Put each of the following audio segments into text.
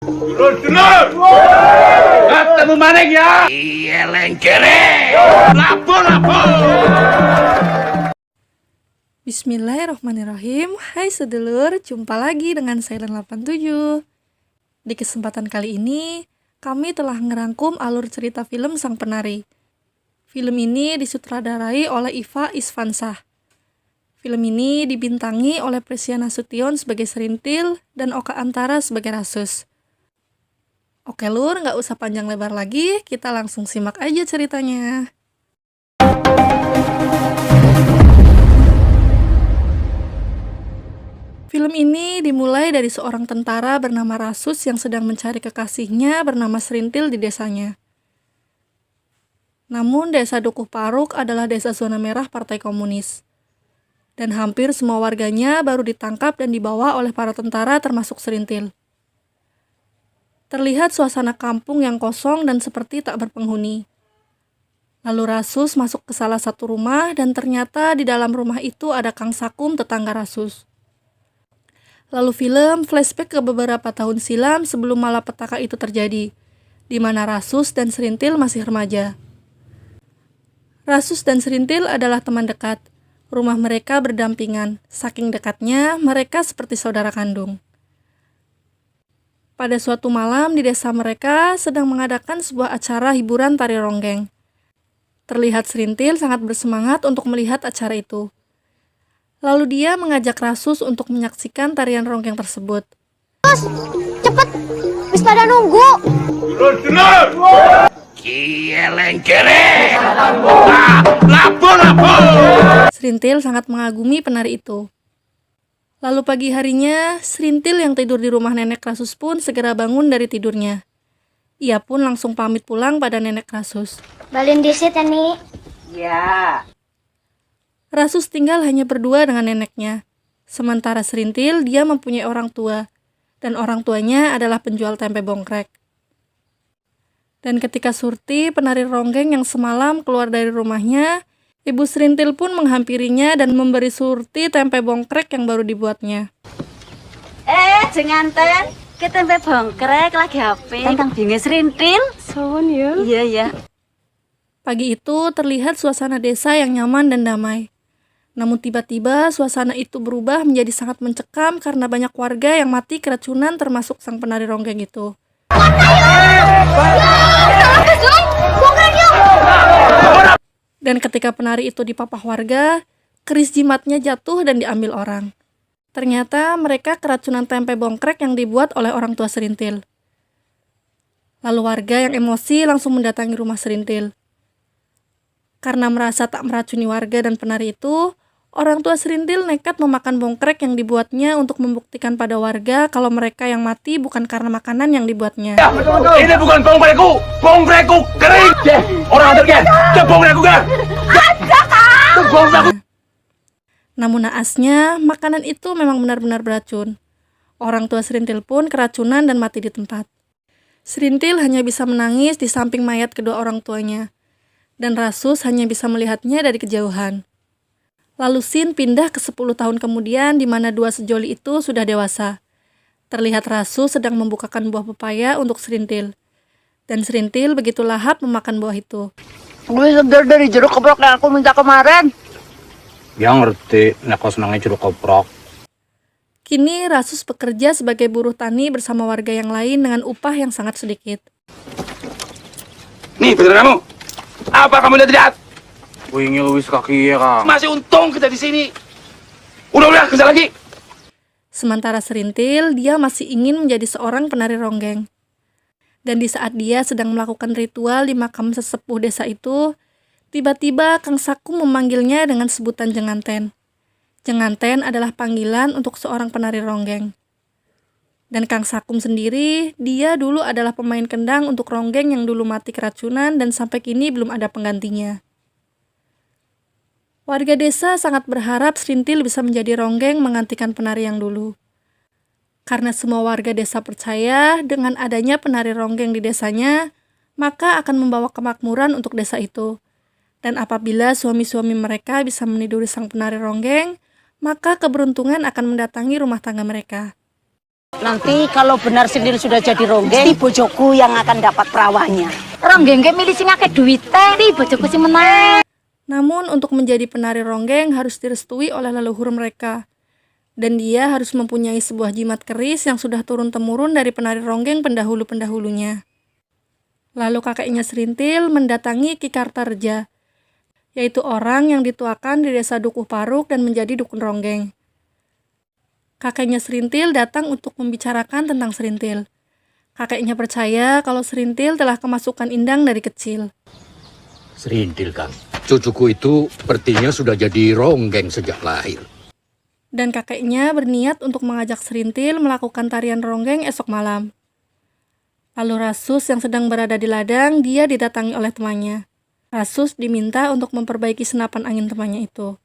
Dulur-dulur, ketemu maning ya. Iya lengkere, lapo. Bismillahirrahmanirrahim. Hai sedulur, jumpa lagi dengan Silent 87. Di kesempatan kali ini, kami telah ngerangkum alur cerita film Sang Penari. Film ini disutradarai oleh Iva Isfansah. Film ini dibintangi oleh Presya Nasution sebagai Serintil dan Oka Antara sebagai Rasus. Oke lur, nggak usah panjang lebar lagi, kita langsung simak aja ceritanya. Film ini dimulai dari seorang tentara bernama Rasus yang sedang mencari kekasihnya bernama Serintil di desanya. Namun desa Dukuh Paruk adalah desa zona merah Partai Komunis. Dan hampir semua warganya baru ditangkap dan dibawa oleh para tentara termasuk Serintil. Terlihat suasana kampung yang kosong dan seperti tak berpenghuni. Lalu Rasus masuk ke salah satu rumah dan ternyata di dalam rumah itu ada Kang Sakum, tetangga Rasus. Lalu film flashback ke beberapa tahun silam sebelum malapetaka itu terjadi, di mana Rasus dan Serintil masih remaja. Rasus dan Serintil adalah teman dekat. Rumah mereka berdampingan, saking dekatnya mereka seperti saudara kandung. Pada suatu malam di desa mereka sedang mengadakan sebuah acara hiburan tari ronggeng. Terlihat Serintil sangat bersemangat untuk melihat acara itu. Lalu dia mengajak Rasus untuk menyaksikan tarian ronggeng tersebut. Bos, cepet, wis pada nunggu. Dulur-dulur, iya lengkere, lapo. Serintil sangat mengagumi penari itu. Lalu pagi harinya, Serintil yang tidur di rumah nenek Rasus pun segera bangun dari tidurnya. Ia pun langsung pamit pulang pada nenek Rasus. Balin disit ya, Nik. Ya, Rasus tinggal hanya berdua dengan neneknya. Sementara Serintil, dia mempunyai orang tua. Dan orang tuanya adalah penjual tempe bongkrek. Dan ketika Surti, penari ronggeng yang semalam keluar dari rumahnya, Ibu Serintil pun menghampirinya dan memberi Surti tempe bongkrek yang baru dibuatnya. jenganten, kita tempe bongkrek lagi HP. Kang Binge Serintil. Sawan ya. Iya. Pagi itu terlihat suasana desa yang nyaman dan damai. Namun tiba-tiba suasana itu berubah menjadi sangat mencekam karena banyak warga yang mati keracunan termasuk sang penari ronggeng itu. Dan ketika penari itu dipapah warga, keris jimatnya jatuh dan diambil orang. Ternyata mereka keracunan tempe bongkrek yang dibuat oleh orang tua Serintil. Lalu warga yang emosi langsung mendatangi rumah Serintil. Karena merasa tak meracuni warga dan penari itu, orang tua Serintil nekat memakan bongkrek yang dibuatnya untuk membuktikan pada warga kalau mereka yang mati bukan karena makanan yang dibuatnya. Ini bukan bongkrekku kering. Orang antarkan, bongkrekku kan. Namun naasnya, makanan itu memang benar-benar beracun. Orang tua Serintil pun keracunan dan mati di tempat. Serintil hanya bisa menangis di samping mayat kedua orang tuanya. Dan Rasus hanya bisa melihatnya dari kejauhan. Lalu scene pindah ke 10 tahun kemudian di mana dua sejoli itu sudah dewasa. Terlihat Rasus sedang membukakan buah pepaya untuk Serintil. Dan Serintil begitu lahap memakan buah itu. Gue seger dari jeruk keprok yang aku minta kemarin. Ya ngerti, nek kau senangnya jeruk koprok. Kini Rasus bekerja sebagai buruh tani bersama warga yang lain dengan upah yang sangat sedikit. Nih, bener kamu. Apa kamu lihat? Wingnya Luis kaki ya, Kang. Masih untung kita di sini. Udah, kerja lagi. Sementara Serintil, dia masih ingin menjadi seorang penari ronggeng. Dan di saat dia sedang melakukan ritual di makam sesepuh desa itu, tiba-tiba Kang Sakum memanggilnya dengan sebutan jenganten. Jenganten adalah panggilan untuk seorang penari ronggeng. Dan Kang Sakum sendiri, dia dulu adalah pemain kendang untuk ronggeng yang dulu mati keracunan dan sampai kini belum ada penggantinya. Warga desa sangat berharap Serintil bisa menjadi ronggeng menggantikan penari yang dulu. Karena semua warga desa percaya dengan adanya penari ronggeng di desanya, maka akan membawa kemakmuran untuk desa itu. Dan apabila suami-suami mereka bisa meniduri sang penari ronggeng, maka keberuntungan akan mendatangi rumah tangga mereka. Nanti kalau benar Srintil sudah jadi ronggeng, mesti bojoku yang akan dapat perawanya. Ronggeng ke milih sing akeh duwite iki bojoku sing menang. Namun untuk menjadi penari ronggeng harus direstui oleh leluhur mereka. Dan dia harus mempunyai sebuah jimat keris yang sudah turun-temurun dari penari ronggeng pendahulu-pendahulunya. Lalu kakeknya Srintil mendatangi Ki Kartarja, yaitu orang yang dituakan di desa Dukuh Paruk dan menjadi dukun ronggeng. Kakeknya Srintil datang untuk membicarakan tentang Srintil. Kakeknya percaya kalau Srintil telah kemasukan indang dari kecil. Srintil, Kang. Cucuku itu sepertinya sudah jadi ronggeng sejak lahir. Dan kakeknya berniat untuk mengajak Srintil melakukan tarian ronggeng esok malam. Lalu Rasus yang sedang berada di ladang, dia didatangi oleh temannya. Rasus diminta untuk memperbaiki senapan angin temannya itu.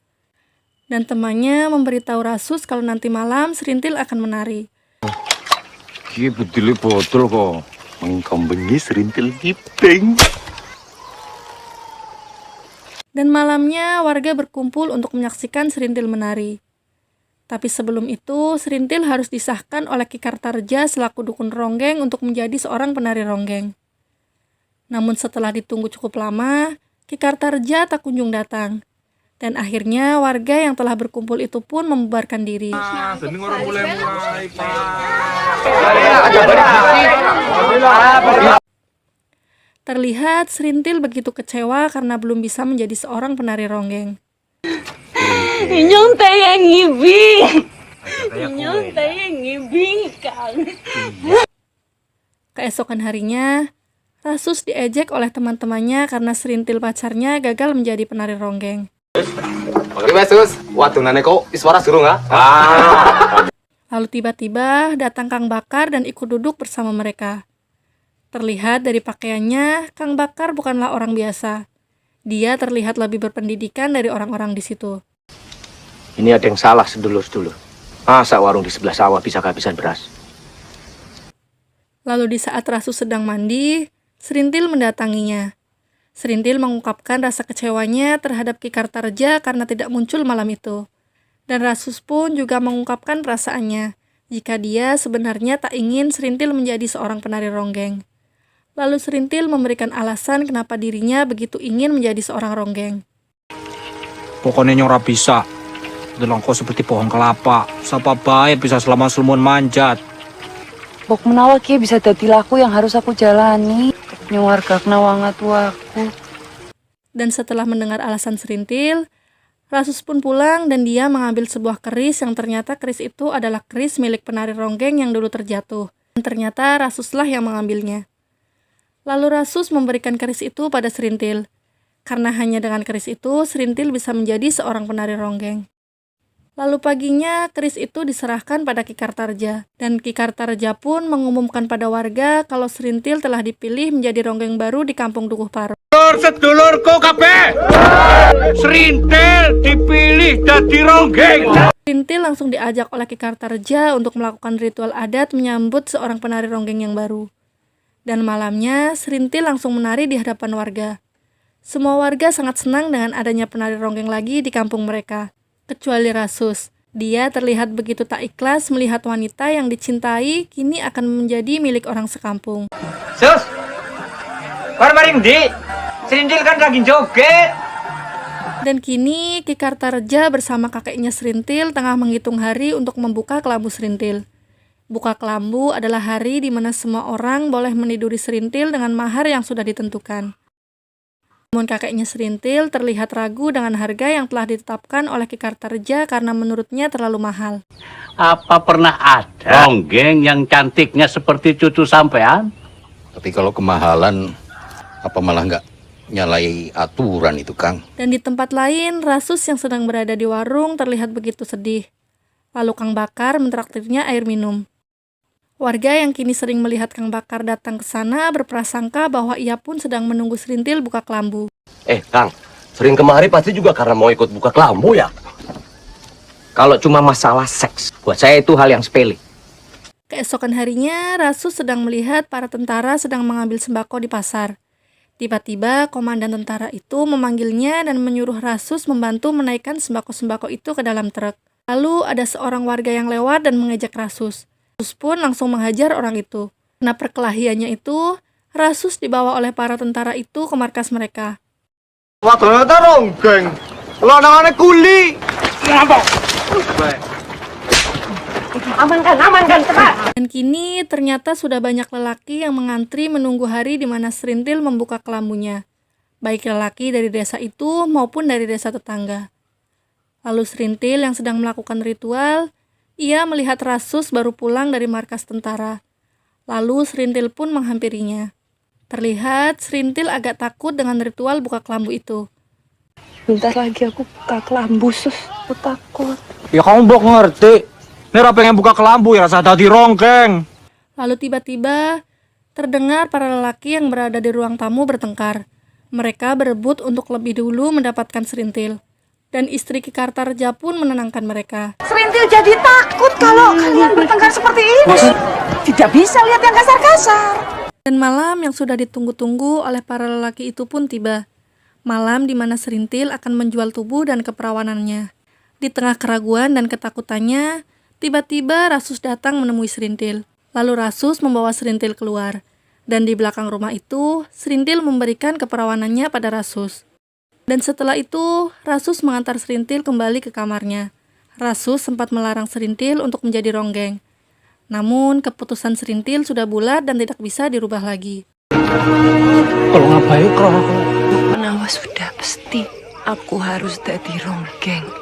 Dan temannya memberitahu Rasus kalau nanti malam Srintil akan menari. Iya betul botol kok. Mengkambengi Srintil gipeng. Dan malamnya warga berkumpul untuk menyaksikan Srintil menari. Tapi sebelum itu, Srintil harus disahkan oleh Ki Kartarja selaku dukun ronggeng untuk menjadi seorang penari ronggeng. Namun setelah ditunggu cukup lama, Ki Kartarja tak kunjung datang. Dan akhirnya warga yang telah berkumpul itu pun membubarkan diri. Seneng orang mulai-mulai, Terlihat Srintil begitu kecewa karena belum bisa menjadi seorang penari ronggeng. Inyong tayang ngibing. Inyong tayang ngibing, Kang. Keesokan harinya, Rasus diejek oleh teman-temannya karena Srintil pacarnya gagal menjadi penari ronggeng. Oke, Sus. Waduh, nane kok iswara suruh nggak? Lalu tiba-tiba datang Kang Bakar dan ikut duduk bersama mereka. Terlihat dari pakaiannya, Kang Bakar bukanlah orang biasa. Dia terlihat lebih berpendidikan dari orang-orang di situ. Ini ada yang salah sedulur-sedulur. Masa warung di sebelah sawah bisa kehabisan beras? Lalu di saat Rasus sedang mandi, Srintil mendatanginya. Srintil mengungkapkan rasa kecewanya terhadap Ki Kartarja karena tidak muncul malam itu. Dan Rasus pun juga mengungkapkan perasaannya, jika dia sebenarnya tak ingin Srintil menjadi seorang penari ronggeng. Lalu Srintil memberikan alasan kenapa dirinya begitu ingin menjadi seorang ronggeng. Pokoknya nyora bisa. Delongko seperti pohon kelapa. Sapa baik bisa selama selumun manjat. Bok menawa ki bisa dadi laku yang harus aku jalani. Yang warga kenawanga tuaku. Dan setelah mendengar alasan Srintil, Rasus pun pulang dan dia mengambil sebuah keris yang ternyata keris itu adalah keris milik penari ronggeng yang dulu terjatuh. Dan ternyata Rasuslah yang mengambilnya. Lalu Rasus memberikan keris itu pada Srintil. Karena hanya dengan keris itu, Srintil bisa menjadi seorang penari ronggeng. Lalu paginya, keris itu diserahkan pada Ki Kartarja. Dan Ki Kartarja pun mengumumkan pada warga kalau Srintil telah dipilih menjadi ronggeng baru di kampung Dukuh Paruk. Sedulurku kabeh. Srintil dipilih jadi ronggeng. Srintil langsung diajak oleh Ki Kartarja untuk melakukan ritual adat menyambut seorang penari ronggeng yang baru. Dan malamnya, Srintil langsung menari di hadapan warga. Semua warga sangat senang dengan adanya penari ronggeng lagi di kampung mereka. Kecuali Rasus. Dia terlihat begitu tak ikhlas melihat wanita yang dicintai kini akan menjadi milik orang sekampung. Sus! Maring di! Srintil kan lagi joget! Dan kini Ki Kartarja bersama kakeknya Srintil tengah menghitung hari untuk membuka kelambu Srintil. Buka kelambu adalah hari di mana semua orang boleh meniduri Srintil dengan mahar yang sudah ditentukan. Namun kakeknya Srintil terlihat ragu dengan harga yang telah ditetapkan oleh Ki Kartarja karena menurutnya terlalu mahal. Apa pernah ada ronggeng yang cantiknya seperti cucu sampean? Tapi kalau kemahalan, apa malah nggak nyalai aturan itu, Kang? Dan di tempat lain, Rasus yang sedang berada di warung terlihat begitu sedih. Lalu Kang Bakar mentraktirnya air minum. Warga yang kini sering melihat Kang Bakar datang ke sana berprasangka bahwa ia pun sedang menunggu Srintil buka kelambu. Kang, sering kemari pasti juga karena mau ikut buka kelambu ya? Kalau cuma masalah seks, buat saya itu hal yang sepele. Keesokan harinya, Rasus sedang melihat para tentara sedang mengambil sembako di pasar. Tiba-tiba, komandan tentara itu memanggilnya dan menyuruh Rasus membantu menaikkan sembako-sembako itu ke dalam truk. Lalu ada seorang warga yang lewat dan mengejek Rasus. Rasus pun langsung menghajar orang itu. Karena perkelahiannya itu, Rasus dibawa oleh para tentara itu ke markas mereka. Wah, ternyata ronggeng. Lo namanya kuli. Ngapa? Amankan, cepat. Dan kini ternyata sudah banyak lelaki yang mengantri menunggu hari di mana Serintil membuka kelambunya. Baik lelaki dari desa itu maupun dari desa tetangga. Lalu Serintil yang sedang melakukan ritual, ia melihat Rasus baru pulang dari markas tentara. Lalu Serintil pun menghampirinya. Terlihat Serintil agak takut dengan ritual buka kelambu itu. Bentar lagi aku buka kelambu, Sus. Aku takut. Ya kamu blok ngerti. Nera pengen buka kelambu ya rasa dadi ronggeng. Lalu tiba-tiba terdengar para lelaki yang berada di ruang tamu bertengkar. Mereka berebut untuk lebih dulu mendapatkan Serintil. Dan istri Ki Kartareja pun menenangkan mereka. Serintil jadi takut kalau kalian bertengkar seperti ini. Tidak bisa lihat yang kasar-kasar. Dan malam yang sudah ditunggu-tunggu oleh para lelaki itu pun tiba. Malam di mana Serintil akan menjual tubuh dan keperawanannya. Di tengah keraguan dan ketakutannya, tiba-tiba Rasus datang menemui Serintil. Lalu Rasus membawa Serintil keluar. Dan di belakang rumah itu, Serintil memberikan keperawanannya pada Rasus. Dan setelah itu, Rasus mengantar Serintil kembali ke kamarnya. Rasus sempat melarang Serintil untuk menjadi ronggeng. Namun, keputusan Serintil sudah bulat dan tidak bisa dirubah lagi. Kalau ngapain krono. Menawa sudah pasti aku harus jadi ronggeng.